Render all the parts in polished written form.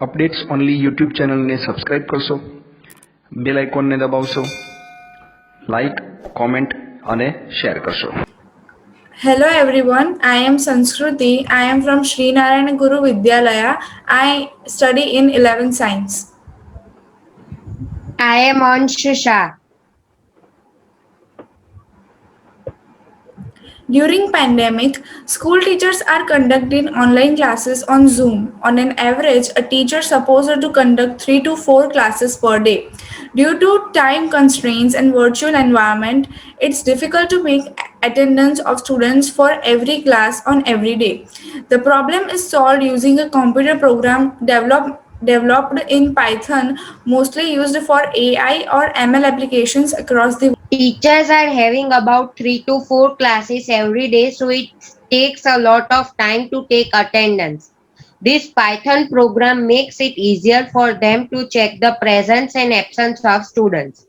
Updates only YouTube ચેનલને subscribe કરશો, બેલ આઇકોનને દબાવશો, like, comment અને શેર કરશો. Hello everyone, I am Sanskruti. I am from Sri Narayana Guru Vidyalaya. I study in 11th Science. I am Ansh Shah. During pandemic, school teachers are conducting online classes on Zoom. On an average, a teacher supposed to conduct 3 to 4 classes per day. Due to time constraints and virtual environment, it's difficult to make attendance of students for every class on every day. The problem is solved using a computer program developed in Python, mostly used for AI or ML applications across the world. Teachers are having about 3 to 4 classes every day, so it takes a lot of time to take attendance. This Python program makes it easier for them to check the presence and absence of students.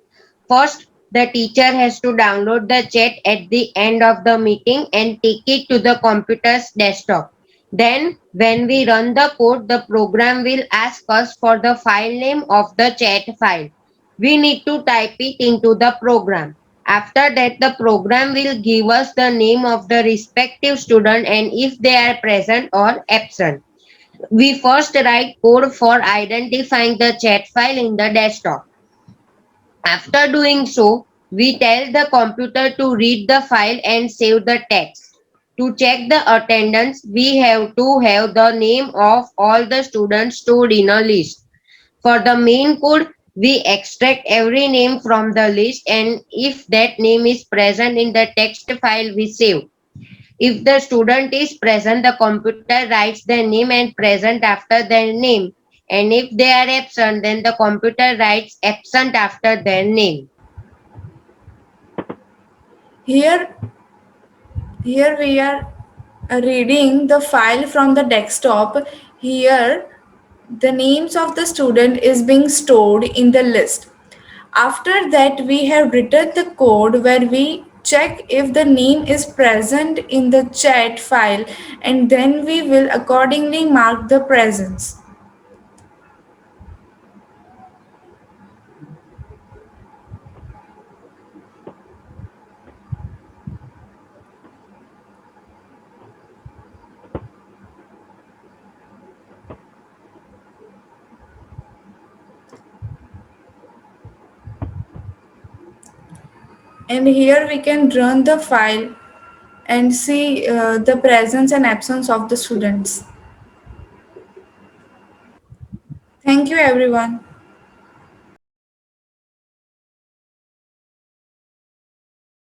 First, the teacher has to download the chat at the end of the meeting and take it to the computer's desktop. Then, when we run the code, the program will ask us for the file name of the chat file. We need to type it into the program. After that, the program will give us the name of the respective student and if they are present or absent. We first write code for identifying the chat file in the desktop. After doing so, we tell the computer to read the file and save the text. To check the attendance, we have to have the name of all the students stored in a list. For the main code, we extract every name from the list and if that name is present in the text file, we save. If the student is present, the computer writes their name and present after their name. And if they are absent, then the computer writes absent after their name. Here we are reading the file from the desktop. Here the names of the student is being stored in the list. After that, we have written the code where we check if the name is present in the chat file and then we will accordingly mark the presence. And here we can run the file and see the presence and absence of the students. Thank you everyone.